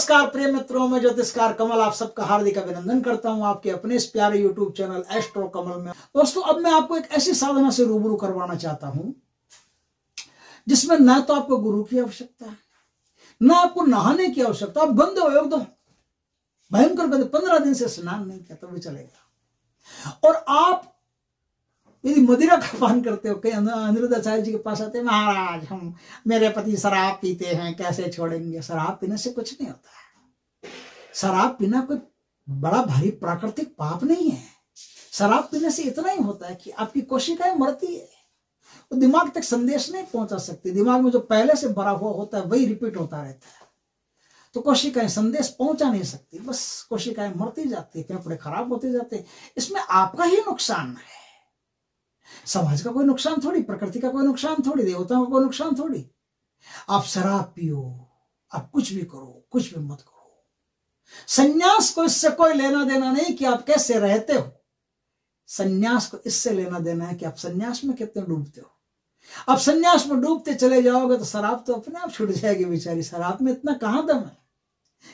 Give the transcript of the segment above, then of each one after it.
नमस्कार प्रिय मित्रों, मैं ज्योतिषकार कमल आप सबका हार्दिक अभिनंदन करता हूं आपके अपने इस प्यारे यूट्यूब चैनल एस्ट्रो कमल में। दोस्तों, अब मैं आपको एक ऐसी साधना से रूबरू करवाना चाहता हूं जिसमें ना तो आपको गुरु की आवश्यकता है, ना आपको नहाने की आवश्यकता। आप गंदे हो एकदम भयंकर गंदे, 15 दिन से स्नान नहीं किया तो भी चलेगा। और आप यदि मदिरा का पान करते हो, कहीं अनिरुद्धाचार्य जी के पास आते हैं, महाराज हम मेरे पति शराब पीते हैं, कैसे छोड़ेंगे? शराब पीने से कुछ नहीं होता है। शराब पीना कोई बड़ा भारी प्राकृतिक पाप नहीं है। शराब पीने से इतना ही होता है कि आपकी कोशिकाएं मरती है, वो दिमाग तक संदेश नहीं पहुंचा सकती। दिमाग में जो पहले से भरा हुआ होता है वही रिपीट होता रहता है, तो कोशिकाएं संदेश पहुंचा नहीं सकती, बस कोशिकाएं मरती जाती, फेफड़े खराब होते जाते। इसमें आपका ही नुकसान है, समाज का कोई नुकसान थोड़ी, प्रकृति का कोई नुकसान थोड़ी, देवताओं का कोई नुकसान थोड़ी। आप शराब पियो, आप कुछ भी करो, कुछ भी मत करो। संन्यास को इससे कोई लेना देना नहीं कि आप कैसे रहते हो। संन्यास को इससे लेना देना है कि आप संन्यास में कितने डूबते हो। आप संन्यास में डूबते चले जाओगे तो शराब तो अपने आप छूट जाएगी बेचारी। शराब में इतना कहां दम है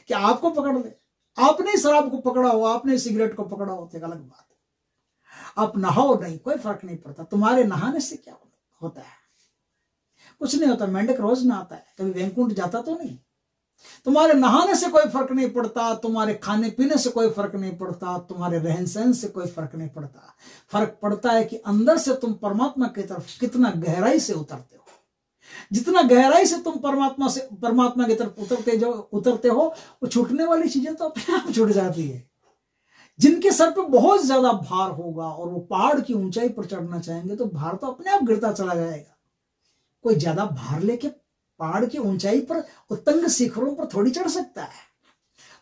कि आपको पकड़ ले। आपने शराब को पकड़ा हो, आपने सिगरेट को पकड़ा हो तो एक अलग बात है। आप नहाओ नहीं, कोई फर्क नहीं पड़ता। तुम्हारे नहाने से क्या होता है? कुछ नहीं होता। मेंढक रोज नहाता है, कभी वैकुंठ जाता तो नहीं। तुम्हारे नहाने से कोई फर्क नहीं पड़ता, तुम्हारे खाने पीने से कोई फर्क नहीं पड़ता, तुम्हारे रहन सहन से कोई फर्क नहीं पड़ता। फर्क पड़ता है कि अंदर से तुम परमात्मा की तरफ कितना गहराई से उतरते हो। जितना गहराई से तुम परमात्मा की तरफ उतरते हो, वो छूटने वाली चीजें तो अपने आप छूट जाती है। जिनके सर पे बहुत ज्यादा भार होगा और वो पहाड़ की ऊंचाई पर चढ़ना चाहेंगे तो भार तो अपने आप गिरता चला जाएगा। कोई ज्यादा भार लेके पहाड़ की ऊंचाई पर उत्तंग शिखरों पर थोड़ी चढ़ सकता है।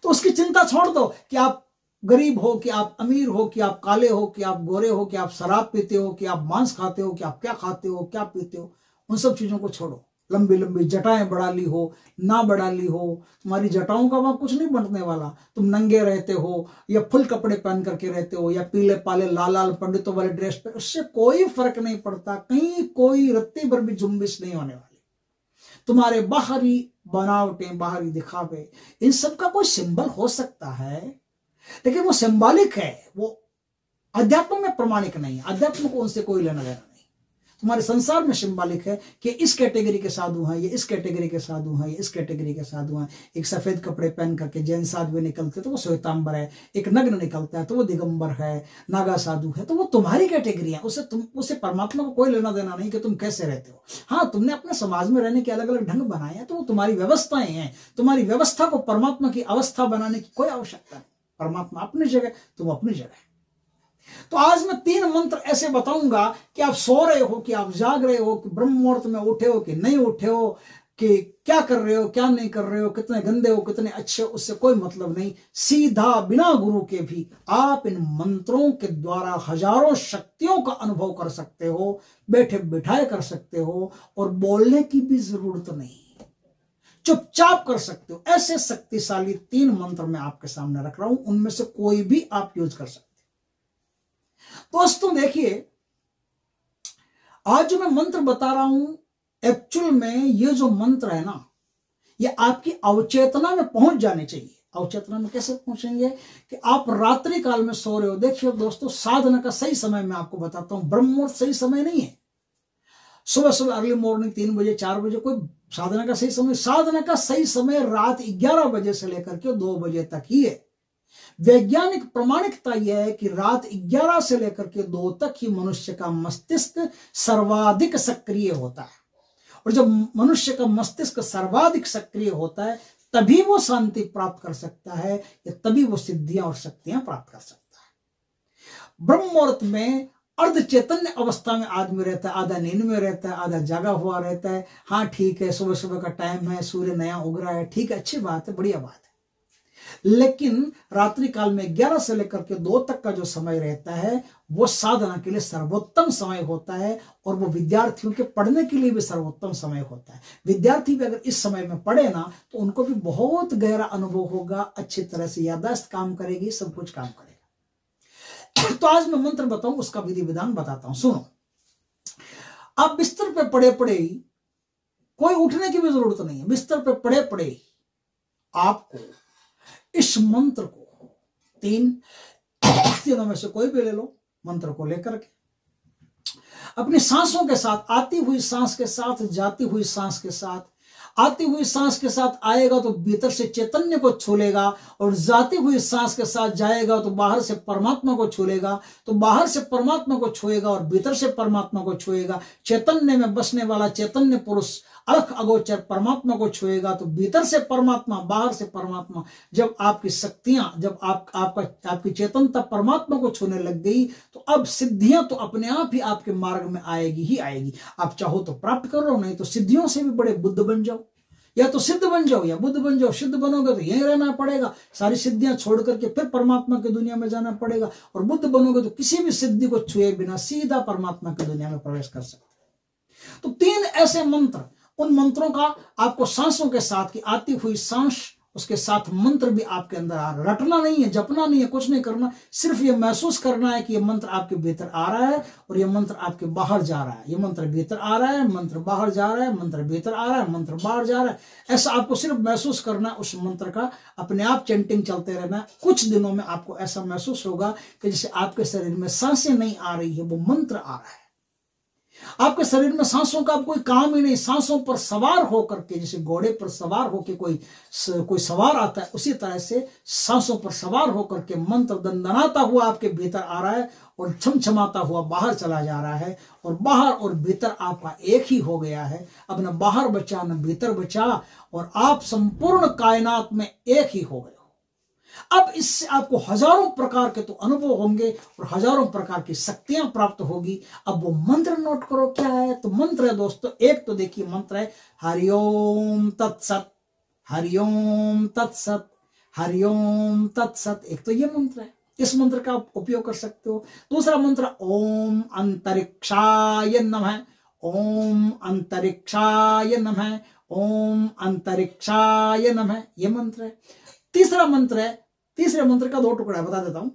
तो उसकी चिंता छोड़ दो कि आप गरीब हो, कि आप अमीर हो, कि आप काले हो, कि आप गोरे हो, कि आप शराब पीते हो, कि आप मांस खाते हो, कि आप क्या खाते हो, क्या पीते हो। उन सब चीजों को छोड़ो। लंबी लंबी जटाएं बढ़ा ली हो, ना बढ़ा ली हो, तुम्हारी जटाओं का वहां कुछ नहीं बनने वाला। तुम नंगे रहते हो या फुल कपड़े पहन करके रहते हो या पीले पाले लाल लाल पंडितों वाले ड्रेस पे, उससे कोई फर्क नहीं पड़ता। कहीं कोई रत्ती भर भी जुम्बिश नहीं होने वाली। तुम्हारे बाहरी बनावटें, बाहरी दिखावे, इन सब का कोई सिंबल हो सकता है, लेकिन वो सिंबॉलिक है, वो अध्यात्म में प्रमाणिक नहीं है। अध्यात्म को उनसे कोई लेना देना नहीं। तुम्हारे संसार में सिंबॉलिक है कि इस कैटेगरी के साधु हैं, ये इस कैटेगरी के साधु हैं, ये इस कैटेगरी के साधु हैं। एक सफेद कपड़े पहन करके जैन साधु निकलते तो वो श्वेतांबर है, एक नग्न निकलता है तो वो दिगंबर है, नागा साधु है, तो वो तुम्हारी कैटेगरी है। उससे परमात्मा को कोई लेना देना नहीं कि तुम कैसे रहते हो। हाँ, तुमने अपने समाज में रहने के अलग अलग ढंग बनाए हैं, तो वो तुम्हारी व्यवस्थाएं हैं। तुम्हारी व्यवस्था को परमात्मा की अवस्था बनाने की कोई आवश्यकता नहीं। परमात्मा अपनी जगह, तुम अपनी जगह। तो आज मैं 3 मंत्र ऐसे बताऊंगा कि आप सो रहे हो, कि आप जाग रहे हो, कि ब्रह्म मुहूर्त में उठे हो कि नहीं उठे हो, कि क्या कर रहे हो, क्या नहीं कर रहे हो, कितने गंदे हो, कितने अच्छे हो, उससे कोई मतलब नहीं। सीधा बिना गुरु के भी आप इन मंत्रों के द्वारा हजारों शक्तियों का अनुभव कर सकते हो, बैठे बिठाए कर सकते हो, और बोलने की भी जरूरत नहीं, चुपचाप कर सकते हो। ऐसे शक्तिशाली 3 मंत्र मैं आपके सामने रख रहा हूं, उनमें से कोई भी आप यूज कर सकते हो। दोस्तों देखिए, आज जो मैं मंत्र बता रहा हूं, एक्चुअल में ये जो मंत्र है ना, ये आपकी अवचेतना में पहुंच जाने चाहिए। अवचेतना में कैसे पहुंचेंगे? कि आप रात्रि काल में सो रहे हो। देखिए दोस्तों, साधना का सही समय मैं आपको बताता हूं। ब्रह्म मुहूर्त सही समय नहीं है। सुबह सुबह अर्ली मॉर्निंग 3 बजे 4 बजे कोई साधना का सही समय। साधना का सही समय रात 11 बजे से लेकर के 2 बजे तक ही है। वैज्ञानिक प्रमाणिकता यह है कि रात 11 से लेकर के 2 तक ही मनुष्य का मस्तिष्क सर्वाधिक सक्रिय होता है। और जब मनुष्य का मस्तिष्क सर्वाधिक सक्रिय होता है, तभी वो शांति प्राप्त कर सकता है, या तभी वो सिद्धियां और शक्तियां प्राप्त कर सकता है। ब्रह्म मुहूर्त में अर्ध चैतन्य अवस्था में आदमी रहता है, आधा नींद में रहता है, आधा जागा हुआ रहता है। हाँ ठीक है, सुबह सुबह का टाइम है, सूर्य नया उग रहा है, ठीक है, अच्छी बात है, बढ़िया बात है। लेकिन रात्रि काल में 11 से लेकर के 2 तक का जो समय रहता है, वो साधना के लिए सर्वोत्तम समय होता है, और वो विद्यार्थियों के पढ़ने के लिए भी सर्वोत्तम समय होता है। विद्यार्थी भी अगर इस समय में पढ़े ना, तो उनको भी बहुत गहरा अनुभव होगा, अच्छी तरह से याददाश्त काम करेगी, सब कुछ काम करेगा। तो आज मैं मंत्र बताऊं, उसका विधि विधान बताता हूं, सुनो। आप बिस्तर पे पड़े पड़े ही, कोई उठने की भी जरूरत नहीं है, बिस्तर पे पड़े पड़े ही आपको इस मंत्र को तीनों में से कोई भी ले लो, मंत्र को लेकर के अपनी सांसों के साथ, आती हुई सांस के साथ, जाती हुई सांस के साथ, आती हुई सांस के साथ आएगा तो भीतर से चैतन्य को छू लेगा, और जाती हुई सांस के साथ जाएगा तो बाहर से परमात्मा को छू लेगा, तो बाहर से परमात्मा को छुएगा और भीतर से परमात्मा को छुएगा। चैतन्य में बसने वाला चैतन्य पुरुष अलख अगोचर परमात्मा को छुएगा तो भीतर से परमात्मा, बाहर से परमात्मा। जब आपकी शक्तियां, जब आपकी चेतनता परमात्मा को छूने लग गई तो अब सिद्धियां तो अपने आप ही आपके मार्ग में आएगी ही आएगी। आप चाहो तो प्राप्त करो, नहीं तो सिद्धियों से भी बड़े बुद्ध बन जाओ, या तो सिद्ध बन जाओ या बुद्ध बन जाओ। सिद्ध बनोगे तो यहीं रहना पड़ेगा, सारी सिद्धियां छोड़ करके फिर परमात्मा की दुनिया में जाना पड़ेगा, और बुद्ध बनोगे तो किसी भी सिद्धि को छुए बिना सीधा परमात्मा की दुनिया में प्रवेश कर सकते। तो 3 ऐसे मंत्र, उन मंत्रों का आपको सांसों के साथ की आती हुई सांस, उसके साथ मंत्र भी आपके अंदर आ रहा। रटना नहीं है, जपना नहीं है, कुछ नहीं करना, सिर्फ ये महसूस करना है कि ये मंत्र आपके भीतर आ रहा है और ये मंत्र आपके बाहर जा रहा है। ये मंत्र भीतर आ रहा है, मंत्र बाहर जा रहा है, मंत्र भीतर आ रहा है, मंत्र बाहर जा रहा है। ऐसा आपको सिर्फ महसूस करना है, उस मंत्र का अपने आप चैंटिंग चलते रहना है। कुछ दिनों में आपको ऐसा महसूस होगा कि जैसे आपके शरीर में सांसें नहीं आ रही है, वो मंत्र आ रहा है। आपके शरीर में सांसों का कोई काम ही नहीं, सांसों पर सवार होकर के, जैसे घोड़े पर सवार होकर कोई सवार आता है, उसी तरह से सांसों पर सवार होकर के मंत्र दंदनाता हुआ आपके भीतर आ रहा है और छमछमाता हुआ बाहर चला जा रहा है, और बाहर और भीतर आपका एक ही हो गया है। अब न बाहर बचा न भीतर बचा, और आप संपूर्ण कायनात में एक ही हो गए। अब इससे आपको हजारों प्रकार के तो अनुभव होंगे और हजारों प्रकार की शक्तियां प्राप्त होगी। अब वो मंत्र नोट करो क्या है। तो मंत्र है दोस्तों, एक तो देखिए मंत्र है हरिओम तत्सत, हरिओम तत्सत, हरिओम तत्सत। एक तो ये मंत्र है, इस मंत्र का आप उपयोग कर सकते हो। दूसरा मंत्र ओम अंतरिक्षाय नमः, ओम अंतरिक्षाय नमः, ओम अंतरिक्षाय नमः, ये मंत्र है। तीसरा मंत्र है, तीसरे मंत्र का 2 टुकड़ा है, बता देता हूं।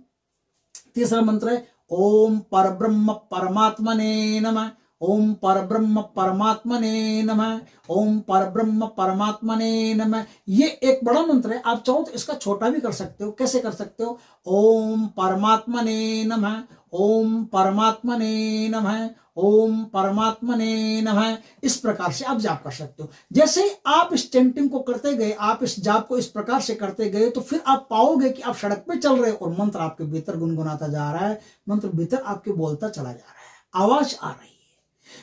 तीसरा मंत्र है ओम परब्रह्म परमात्मने नमः, ओम परब्रह्म परमात्मने नमः, ओम परब्रह्म परमात्मने नमः। ये एक बड़ा मंत्र है, आप चाहो तो इसका छोटा भी कर सकते हो। कैसे कर सकते हो? ओम परमात्मने नमः, ओम परमात्मने नमः, ओम परमात्मने नमः। इस प्रकार से आप जाप कर सकते हो। जैसे ही आप इस चैंटिंग को करते गए, आप इस जाप को इस प्रकार से करते गए, तो फिर आप पाओगे कि आप सड़क पे चल रहे हो और मंत्र आपके भीतर गुनगुनाता जा रहा है, मंत्र भीतर आपके बोलता चला जा रहा है, आवाज आ रही है।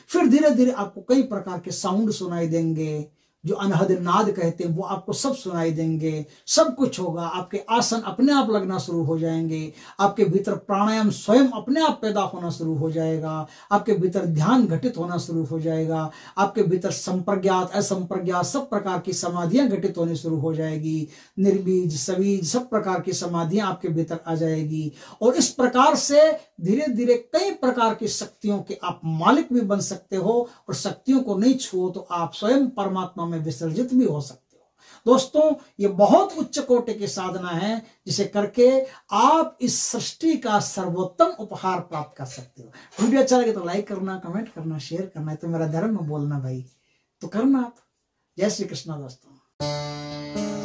फिर धीरे धीरे आपको कई प्रकार के साउंड सुनाई देंगे, जो अनहद नाद कहते हैं, वो आपको सब सुनाई देंगे। सब कुछ होगा, आपके आसन अपने आप लगना शुरू हो जाएंगे, आपके भीतर प्राणायाम स्वयं अपने आप पैदा होना शुरू हो जाएगा, आपके भीतर ध्यान घटित होना शुरू हो जाएगा, आपके भीतर संप्रज्ञात असंप्रज्ञात सब प्रकार की समाधियां घटित होनी शुरू हो जाएगी। निर्बीज सबीज सब प्रकार की समाधियां आपके भीतर आ जाएगी, और इस प्रकार से धीरे धीरे कई प्रकार की शक्तियों के आप मालिक भी बन सकते हो, और शक्तियों को नहीं छुओ तो आप स्वयं परमात्मा में विसर्जित भी हो सकते हो। दोस्तों, ये बहुत उच्च कोटि की साधना है, जिसे करके आप इस सृष्टि का सर्वोत्तम उपहार प्राप्त कर सकते हो। वीडियो अच्छा लगे तो लाइक करना, कमेंट करना, शेयर करना। है तो मेरा धर्म में बोलना भाई, तो करना आप। जय श्री कृष्णा दोस्तों।